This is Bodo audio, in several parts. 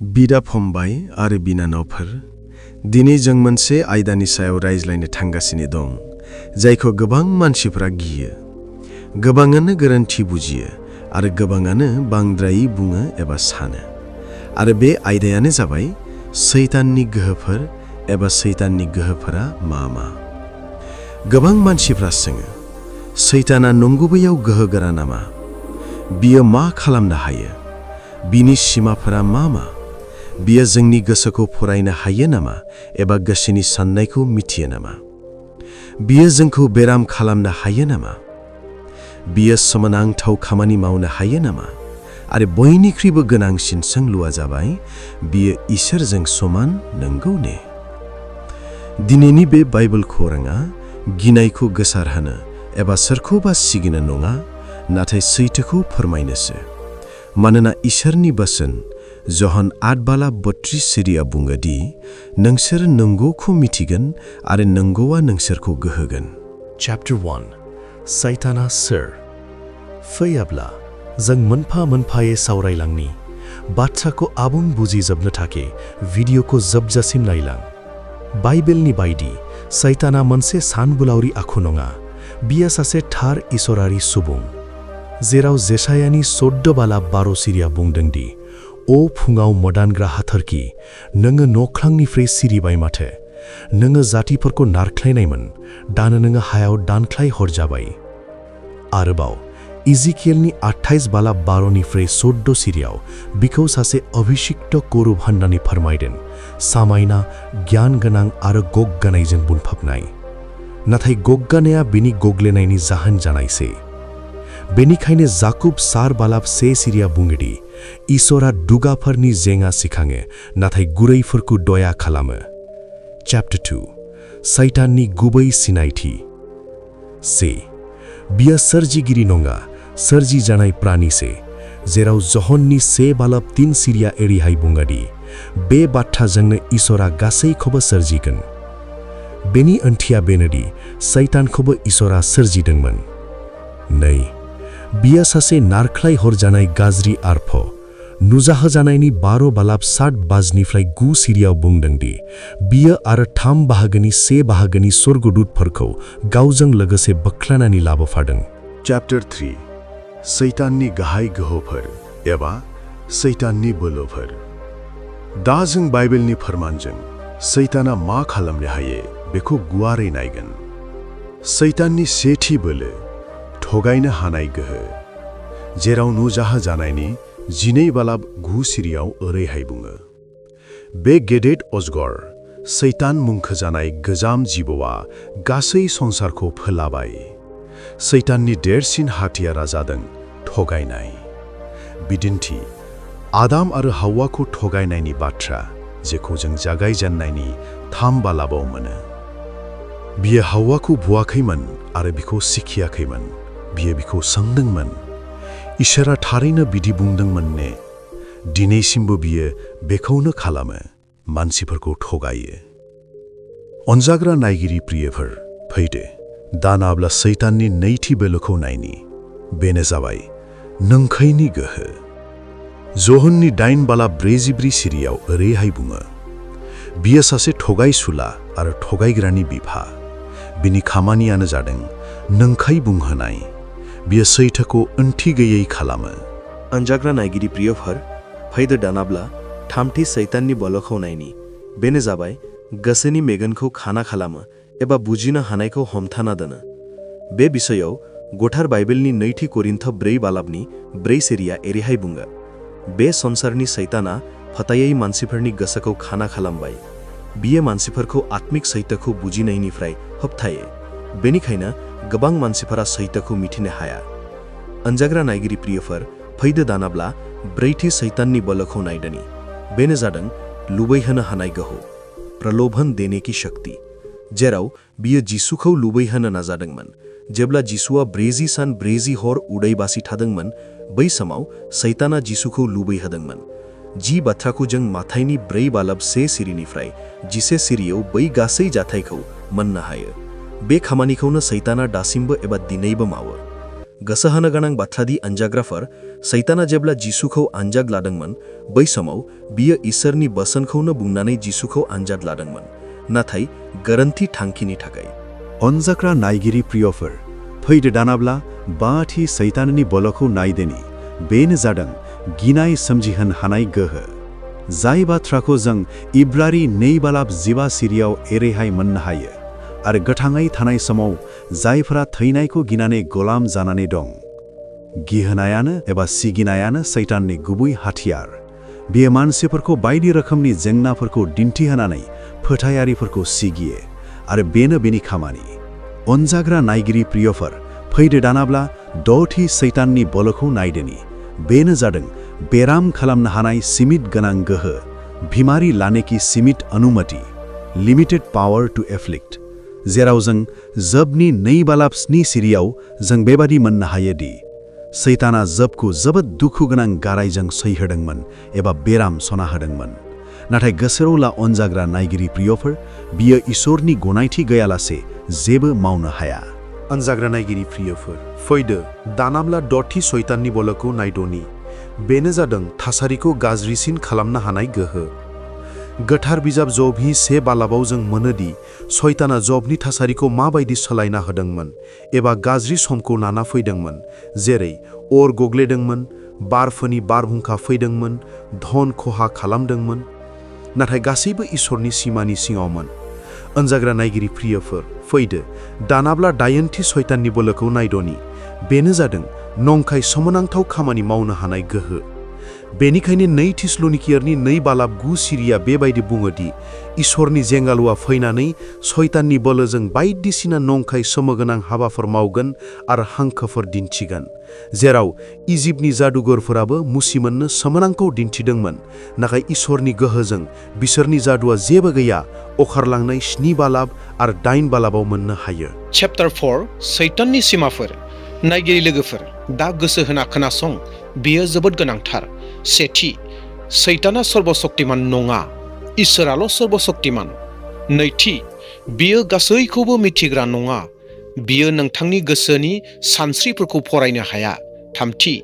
बिदा फंबाय आरो बिनानावफोर, दिनै जों मोनसे आयदानि सायाव रायज्लायनो थांगासिनो दं, जायखौ गोबां मानसिफोरा गियो। गोबाङानो गोरोन्थि बुजियो आरो गोबाङानो बांद्रायै बुङो एबा सानो। आरो बे आयदायानो जाबाय सैताननि गोहोफोर एबा सैताननि गोहोफोरा मा मा। गोबां मानसिफ्रा सोङो, सैताना नंगुबैयाव गोहोगोरा नामा? बियो मा खालामनो हायो? बिनि सिमाफोरा मा मा? बियो जोंनि गोसोखौ फरायनो हायो नामा एबा गोसोनि साननायखौ मिथियो नामा? बियो जोंखौ बेराम खालामनो हायो नामा? बियो सोमोनांथाव खामानि मावनो हायो नामा? आरो बयनिख्रुइबो गोनांसिन सोंलुआ जाबाय, बियो इसोरजों समान नंगौ ने? दिनैनि बे बाइबेल खौराङा गिनायखौ गोसारहोनो एबा सोरखौबा सिगिनो नङा, नाथाय सैथोखौ फोरमायनोसो। मानोना इसोरनि बोसोन जहन 8:32 बुङो दि नोंसोर नंगौखौ मिथिगोन आरो नंगौआ नोंसोरखौ गोहोगोन। Chapter 1 सैताना सोर? फैयाब्ला जों मोनफा मोनफायै सावरायलांनि। बाथ्राखौ आबुं बुजिजोबनो थाखाय भिडिअखौ जोबजासिम नायलां। बाइबेलनि बायदि सैताना मोनसे सानबोलावरि आखु नङा, बियो सासे थार इसोरारि सुबुं। जेराव जेसायानि 14:12 बुंदों दि, "ओ फुङाव मोदानग्रा हाथरखि, नोङो नख्रांनिफ्राय सिरिबाय माथो? नोङो जातिफोरखौ नारख्लायनायमोन, दानो नोङो हायाव दानख्लाय हरजाबाय।" आरोबाव इजिकिएलनि 28:12 14 बिखौ सासे अभिषिक्त करुब होननानै फोरमायदों, समायना, गियान गोनां आरो गोग्गानायजों बुंफबनाय। नाथाय गोग्गानाया बिनि गोग्लैनायनि जाहोन जानायसै। बेनिखायनो जाकुब 4:1 बुङो दि इसोरा दुगाफोरनि जेंगा सिखाङो, नाथाय गुरैफोरखौ दया खालामो। Chapter 2 सैताननि गुबै सिनायथि। से बियो सोरजिगिरि नङा, सोरजिजानाय प्राणीसे। जेराव जहननि 3:3 एरैहाय बुङो दि, बे बाथ्राजोंनो इसोरा गासैखौबो सोरजिगोन। बेनि ओंथिया बेनोदि सैतानखौबो इसोरा सोरजिदोंमोन। 2 बियो सासे नारख्लाय हरजानाय गाज्रि आरफ। नुजाहोजानायनि 12:7-9 बुंदों दि बियो आरो 3 बाहागोनि स्वर्गदूतफोरखौ गावजों लोगोसे बोख्लायनानै लाबोफादों। Chapter 3 सैताननि गाहाय गोहोफोर एबा सैताननि बोलोफोर। दा जों बाइबेलनि फोरमानजों सैताना मा खालामनो हायो बेखौ गुवारै नायगोन। सैताननि सेथि बोलो, थगायनो हानाय गोहो। जेराव नुजाहोजानायनि 12:9 ओरैहाय बुङो, "बे गेदेर अजगर, सैतान मुंखोजानाय गोजाम जिबौआ गासै संसारखौ फोलाबाय। सैताननि देरसिन हाथियारा जादों थगायनाय।" बिदिन्थि, आदाम आरो हावाखौ थगायनायनि बाथ्रा, जेखौ जों जागायजेननायनि 3:12 मोनो। बियो हावाखौ बुआखैमोन आरो बिखौ सिखियाखैमोन, बियो बिखौ सोंदोंमोन, "इसोरा थारैनो बिदि बुंदोंमोन ने?" दिनैसिमबो बियो बेखौनो खालामो, मानसिफोरखौ थगायो। अनजाग्रा नायगिरि प्रियफोर, फैदो दानाब्ला सैताननि नैथि बोलोखौ नायनि। बेनो जाबाय नंखायनि गोहो। जहननि 9:44 ओरैहाय बुङो, "बियो सासे थगायसुला आरो थगायग्रानि बिफा। बिनि खामानियानो जादों नंखाय बुंहोनाय। बियो सैथोखौ ओंथि गैयै खालामो।" अनजाग्रा नायगिरि प्रियफोर, फैदो दानाब्ला थामथि सैताननि बोलोखौ नायनि। बेनो जाबाय गोसोनि मेगनखौ खाना खालामो एबा बुजिनो हानायखौ हमथाना दोनो। बे बिषयाव गोथार बाइबेलनि 2 करिन्थ 4:4 एरैहाय बुङो, "बे संसारनि सैताना फोथायै मानसिफोरनि गोसोखौ खाना खालामबाय। बियो मानसिफोरखौ आत्मिक सैथोखौ बुजिनायनिफ्राय होबथायो। बेनिखायनो गोबां मानसिफोरा सैथोखौ मिथिनो हाया।" अनजाग्रा नायगिरि प्रियफोर, फैदो दानाब्ला ब्रैथि सैताननि बोलोखौ नायदोनि। बेनो जादों लुबैहोनो हानाय गोहो, प्रलोभन देने की शक्ति। जेराव बियो जिसुखौ लुबैहोनो नाजादोंमोन। जेब्ला जिसुआ 40 सान 40 हर उदैबासि थादोंमोन, बै समाव सैताना जिसुखौ लुबैहोदोंमोन। जि बाथ्राखौ जों माथाइनि 4:1 10 बै गासै जाथायखौ मोननो हायो। बे खामानिखौनो सैताना दासिमबो एबा दिनैबो मावो। गोसो होनो गोनां बाथ्रादि आनजाग्राफोर सैताना जेब्ला जिसुखौ आनजाद लादोंमोन बै समाव बियो इसोरनि बोसोनखौनो बुंनानै जिसुखौ आनजाद लादोंमोन, नाथाय गोरोन्थि थांखिनि थाखाय। अनजाग्रा नायगिरि प्रियफोर, फैदो दानाब्ला बाथि सैताननि बोलोखौ नायदेनि। बेनो जादों गिनाय सोमजिहोनो हानाय गोहो। जाय बाथ्राखौ जों इब्रारि 2:12 सिरियाव एरैहाय मोननो हायो, आरो गोथाङै थानाय समाव जायफोरा थैनायखौ गिनानै गोलाम जानानै दं। गिहोनायानो एबा सिगिनायानो सैताननि गुबै हाथियार। बियो मानसिफोरखौ बायदि रोखोमनि जेंनाफोरखौ दिन्थिहोनानै फोथायारिफोरखौ सिगियो, आरो बेनो बेनि खामानि। अनजाग्रा नायगिरि प्रियफोर, फैदो दानाब्ला द'थि सैताननि बोलोखौ नायदेनि। बेनो जादों बेराम खालामनो हानाय सिमिट गोनां गोहो, बिमारि लानेकी सिमिट अनुमति, लिमिटेड पावर टु एफ्लिक्ट। जेराव जों जोबनि 2:7 सिरियाव जों बेबादि मोननो हायोदि सैताना जोबखौ जोबोद दुखु गोनां गारायजों सैहोदोंमोन एबा बेराम सना होदोंमोन। नाथाय गोसोआव ला अनजाग्रा नायगिरि प्रियफोर, बियो इसोरनि गनायथि गैयालासे जेबो मावनो हाया। अनजाग्रा नायगिरि प्रियफोर, फैदो दानाब्ला द'थि सैताननि बोलोखौ नायदनि। बेनो जादों थासारिखौ गाज्रिसिन खालामनो हानाय गोहो। गोथार बिजाब जबनि 1:12 जों मोनोदि सैताना जबनि थासारिखौ माबायदि सोलायना होदोंमोन एबा गाज्रि समखौ लाना फैदोंमोन, जेरै अर गोग्लैदोंमोन, बारफोरनि बारहुंखा फैदोंमोन, धन खहा खालामदोंमोन, नाथाय गासैबो इसोरनि सिमानि सिङावमोन। अनजाग्रा नायगिरि प्रियफोर, फैदो दानाब्ला 8थि सैताननि बोलोखौ नायदनि। बेनो जादों नंखाय सोमोनांथाव खामानि मावनो हानाय गोहो। बेनिखायनो 2 थिस्सलुनिकियारनि 2:9 सिरिया बेबायदि बुङोदि इसोरनि जेंगालुआ फैनानै सैताननि बोलोजों बायदिसिना नंखाय सोमोगोनां हाबाफोर मावगोन आरो हांखोफोर दिन्थिगोन, जेराव इजिप्टनि जादुगरफोराबो मुसिमोननो सोमोनांथाव दिन्थिदोंमोन, नाथाय इसोरनि गोहोजों बिसोरनि जादुआ जेबो गैया। अखारलांनाय 7:12 आरो 8:12 मोननो हायो। चैप्टार 4 सैताननि सिमाफोर। नायगिरि लोगोफोर, दा गोसो होना खोनासं, बेयो जोबोद गोनांथार। सेथि, सैताना सर्बशक्तिमान नङा, इसोराल' सर्बशक्तिमान। नैथि, बियो गासैखौबो मिथिग्रा नङा, बियो नोंथांनि गोसोनि सानस्रिफोरखौ फरायनो हाया। थामथि,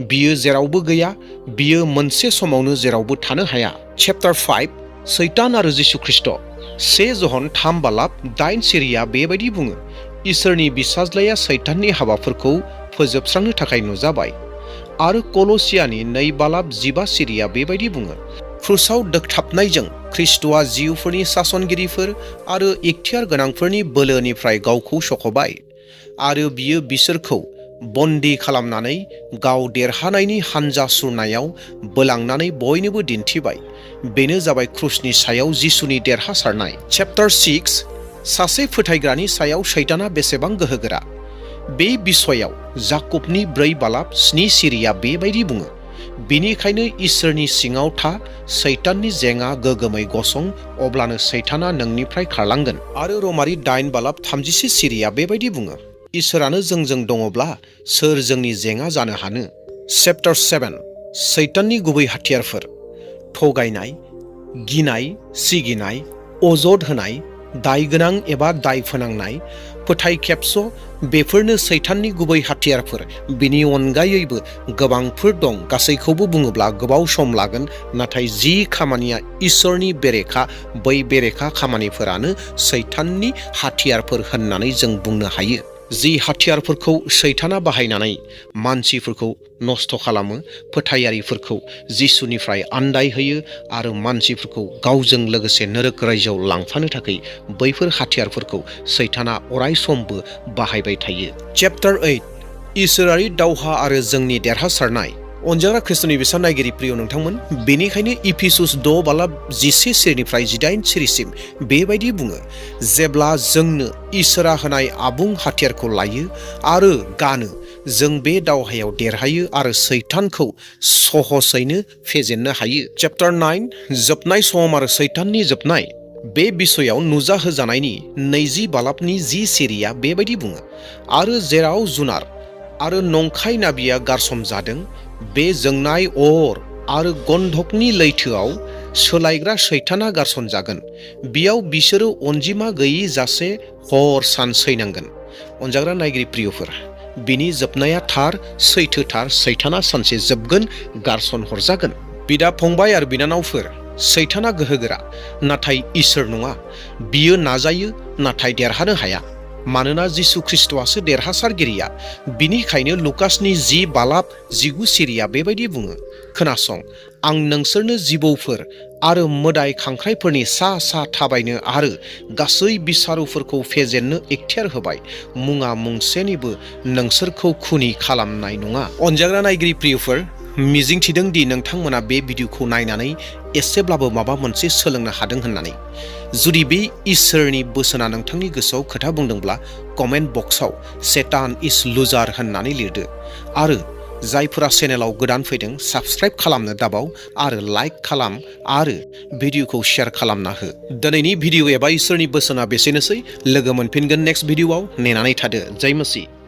बियो जेरावबो गैया, बियो मोनसे समावनो जेरावबो थानो हाया। चैप्टार 5 सैतान आरो जिसु ख्रिस्ट। 1 जहन 3:8 सिरिया बेबायदि बुङो, इसोरनि बिसाज्लाया सैताननि हाबाफोरखौ फोजोबस्रांनो थाखाय नुजाबाय। आरो कलसियानि 2:15 सिरिया बेबायदि बुङो, क्रुसाव दोगथाबनायजों ख्रिस्ट'आ जिउफोरनि सासनगिरिफोर आरो इख्तियार गोनांफोरनि बोलोनिफ्राय गावखौ सख'बाय, आरो बियो बिसोरखौ बन्दी खालामनानै गाव देरहानायनि हानजा सुरनायाव बोलांनानै बयनोबो दिन्थिबाय। बेनो जाबाय क्रुसनि सायाव जिसुनि देरहासारनाय। चैप्टार 6 सासे फोथायग्रानि सायाव सैताना बेसेबां गोहोगोरा। बे बिसयाव जाकबनि 4:7 सिरिया बेबायदि बुङो, बेनिखायनो इसोरनि सिङाव था, सैताननि जेङा गोगोमै गसं, अब्लानो सैताना नोंनिफ्राय खारलांगोन। आरो रमारि 8:36 सिरिया बेबायदि बुङो, इसोरानो जोंजों दङब्ला सोर जोंनि जेङा जानो हानो। चैप्टार 7 सैताननि गुबै हाथियारफोर। थगायनाय, गिनाय, सिगिनाय, अजद होनाय, दाय गोनां एबा दाय फोनांनाय, फोथायखेबस', बेफोरनो सैताननि गुबै हाथियारफोर। बिनि अनगायैबो गोबांफोर दं, गासैखौबो बुङोब्ला गोबाव सम लागोन, नाथाय जि खामानिया इसोरनि बेरेखा, बै बेरेखा खामानिफोरानो सैताननि हाथियारफोर होननानै जों बुंनो हायो। जि हाथियारफोरखौ सैताना बाहायनानै मानसिफोरखौ नस्थ' खालामो, फोथायारिफोरखौ जिसुनिफ्राय आन्दायहोयो आरो मानसिफोरखौ गावजों लोगोसे नरक रायजोआव लांफानो थाखाय बैफोर हाथियारफोरखौ सैताना अरायसमबो बाहायबाय थायो। चैप्टार 8 इसोरारि दावहा आरो जोंनि देरहासारनाय। अनजाग्रा ख्रिस्ट'नि बिसा नायगिरि प्रिय नोंथांमोन, बेनिखायनो इफिसुस 4:11 सिरिनिफ्राय 18 सिरिसिम बेबायदि बुङो, जेब्ला जोंनो इसोरा होनाय आबुं हाथियारखौ लायो आरो गानो, जों बे दावहायाव देरहायो आरो सैतानखौ सहसैनो फेजेननो हायो। चैप्टार 9 जोबनाय सम आरो सैताननि जोबनाय। बे बिसयाव नुजाहोजानायनि 20:10 सिरिया बेबायदि बुङो, आरो जेराव जुनार आरो नंखाय नाबिया गारसम जादों, बे जोंनाय अर आरो गन्धकनि लैथोआव सोलायग्रा सैताना गारसन जागोन। बेयाव बिसोरो अनजिमा गैयि जासे हर सान सैनांगोन। अनजाग्रा नायगिरि प्रियफोर, बिनि जोबनाया थार, सैथोथार, सैताना सानसे जोबगोन, गारसन हरजागोन। बिदा फंबाय आरो बिनानावफोर, सैताना गोहोगोरा, नाथाय इसोर नङा। बियो नाजायो, नाथाय देरहानो हाया। मानोना जिसु ख्रिस्ट'आसो देरहासारगिरिया। बिनिखायनो लुकासनि 10:12 सिरिया बेबायदि बुङो, खोनासं, आं नोंसोरनो जिबौफोर आरो मोदाय खांख्राइफोरनि सा सा थाबायनो आरो गासै बिसारुफोरखौ फेजेननो इख्तियार होबाय। मुङा मुंसेनिबो नोंसोरखौ खुनि खालामनाय नङा। अनजाग्रा नायगिरि प्रियफोर, मिजिंथिदों दि नोंथांमोना बे भिडिअखौ नायनानै एसेब्लाबो माबा मोनसे सोलोंनो हादों होननानै। जुदि बे इसोरनि बोसोना नोंथांनि गोसोआव खोथा बुंदोंब्ला कमेन्ट बक्सआव सेटान इज लुजार होननानै लिरदो। आरो जायफोरा चेनेलाव गोदान फैदों, साबस्क्राइब खालामनो दाबाव आरो लाइक खालाम आरो भिडिअखौ शेयार खालामना हो। दिनैनि भिडिअ एबा इसोरनि बोसोना बेसेनोसै। लोगो मोनफिनगोन नेक्स्ट भिडिअआव। नेनानै थादो। जय मसीह।